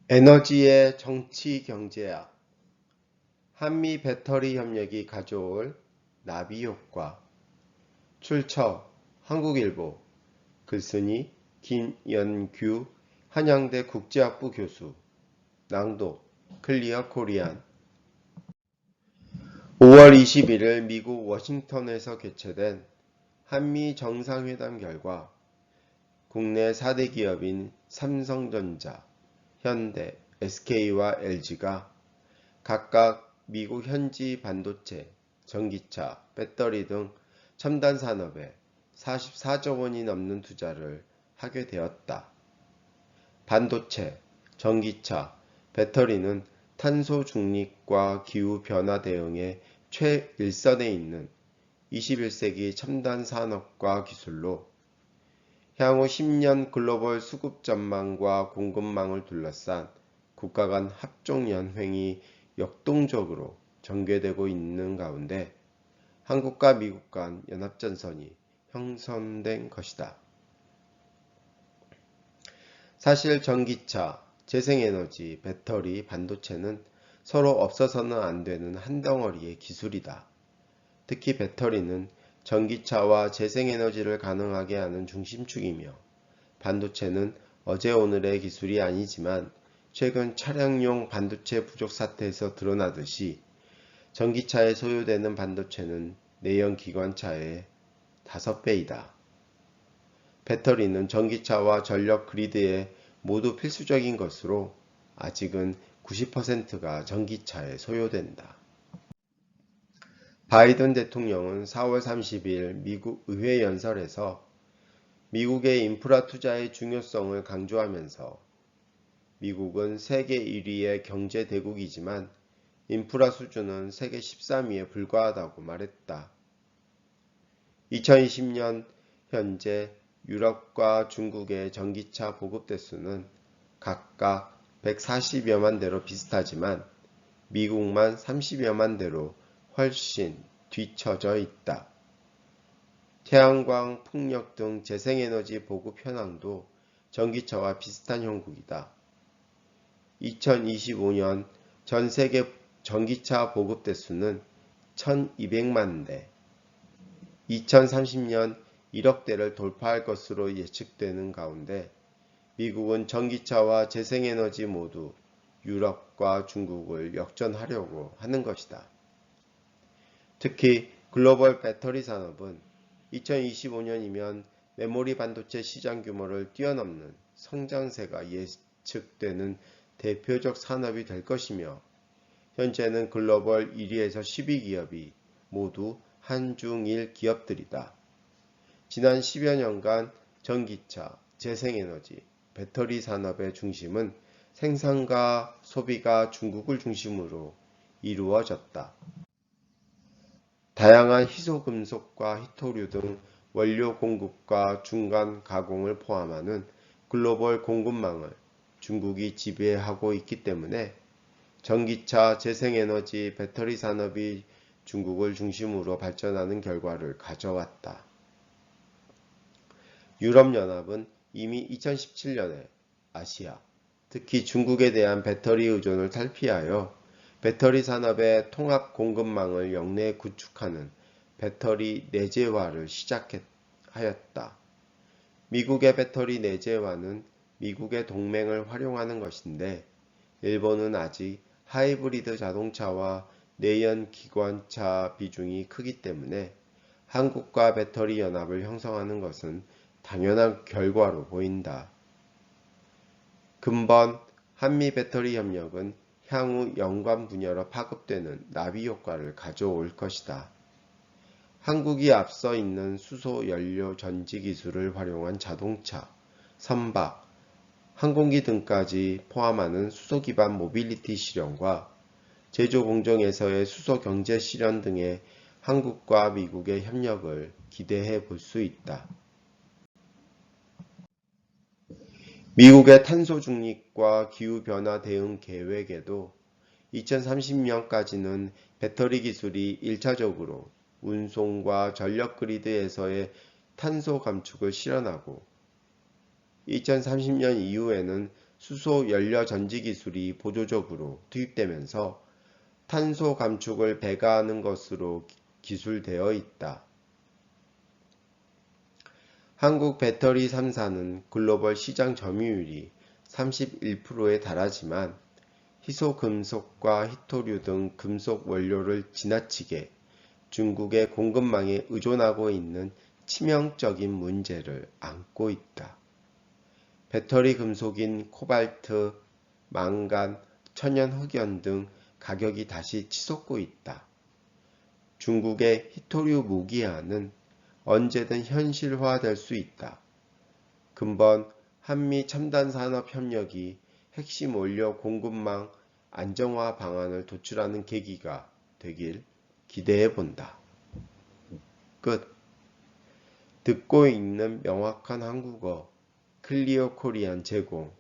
에너지의 정치 경제학, 한미 배터리 협력이 가져올 나비 효과, 출처 한국일보, 글쓴이 김연규 한양대 국제학부 교수, 낭독 클리어 코리안. 5월 21일 미국 워싱턴에서 개최된 한미 정상회담 결과 국내 4대 기업인 삼성전자, 현대, SK와 LG가 각각 미국 현지 반도체, 전기차, 배터리 등 첨단 산업에 44조 원이 넘는 투자를 하게 되었다. 반도체, 전기차, 배터리는 탄소 중립과 기후 변화 대응의 최일선에 있는 21세기 첨단 산업과 기술로 향후 10년 글로벌 수급 전망과 공급망을 둘러싼 국가 간 합종연횡이 역동적으로 전개되고 있는 가운데 한국과 미국 간 연합전선이 형성된 것이다. 사실 전기차, 재생에너지, 배터리, 반도체는 서로 없어서는 안 되는 한 덩어리의 기술이다. 특히 배터리는 전기차와 재생에너지를 가능하게 하는 중심축이며 반도체는 어제 오늘의 기술이 아니지만 최근 차량용 반도체 부족 사태에서 드러나듯이 전기차에 소요되는 반도체는 내연 기관차의 5배이다. 배터리는 전기차와 전력 그리드에 모두 필수적인 것으로 아직은 90%가 전기차에 소요된다. 바이든 대통령은 4월 30일 미국 의회 연설에서 미국의 인프라 투자의 중요성을 강조하면서 미국은 세계 1위의 경제 대국이지만 인프라 수준은 세계 13위에 불과하다고 말했다. 2020년 현재 유럽과 중국의 전기차 보급 대수는 각각 140여만 대로 비슷하지만 미국만 30여만 대로 훨씬 뒤처져 있다. 태양광, 풍력 등 재생에너지 보급 현황도 전기차와 비슷한 형국이다. 2025년 전 세계 전기차 보급 대수는 1200만 대, 2030년 1억 대를 돌파할 것으로 예측되는 가운데 미국은 전기차와 재생에너지 모두 유럽과 중국을 역전하려고 하는 것이다. 특히 글로벌 배터리 산업은 2025년이면 메모리 반도체 시장 규모를 뛰어넘는 성장세가 예측되는 대표적 산업이 될 것이며 현재는 글로벌 1위에서 10위 기업이 모두 한중일 기업들이다. 지난 10여 년간 전기차, 재생에너지, 배터리 산업의 중심은 생산과 소비가 중국을 중심으로 이루어졌다. 다양한 희소금속과 희토류 등 원료 공급과 중간 가공을 포함하는 글로벌 공급망을 중국이 지배하고 있기 때문에 전기차, 재생에너지, 배터리 산업이 중국을 중심으로 발전하는 결과를 가져왔다. 유럽연합은 이미 2017년에 아시아, 특히 중국에 대한 배터리 의존을 탈피하여 배터리 산업의 통합 공급망을 영내 구축하는 배터리 내재화를 시작하였다. 미국의 배터리 내재화는 미국의 동맹을 활용하는 것인데 일본은 아직 하이브리드 자동차와 내연 기관차 비중이 크기 때문에 한국과 배터리 연합을 형성하는 것은 당연한 결과로 보인다. 근본 한미 배터리 협력은 향후 연관 분야로 파급되는 나비 효과를 가져올 것이다. 한국이 앞서 있는 수소 연료 전지 기술을 활용한 자동차, 선박, 항공기 등까지 포함하는 수소 기반 모빌리티 실현과 제조 공정에서의 수소 경제 실현 등의 한국과 미국의 협력을 기대해 볼 수 있다. 미국의 탄소 중립과 기후변화 대응 계획에도 2030년까지는 배터리 기술이 1차적으로 운송과 전력 그리드에서의 탄소 감축을 실현하고 2030년 이후에는 수소 연료 전지 기술이 보조적으로 투입되면서 탄소 감축을 배가하는 것으로 기술되어 있다. 한국 배터리 3사는 글로벌 시장 점유율이 31%에 달하지만 희소금속과 희토류 등 금속 원료를 지나치게 중국의 공급망에 의존하고 있는 치명적인 문제를 안고 있다. 배터리 금속인 코발트, 망간, 천연흑연 등 가격이 다시 치솟고 있다. 중국의 희토류 무기화는 언제든 현실화될 수 있다. 근본 한미 첨단산업협력이 핵심 원료 공급망 안정화 방안을 도출하는 계기가 되길 기대해 본다. 끝. 듣고 읽는 명확한 한국어 클리어 코리안 제공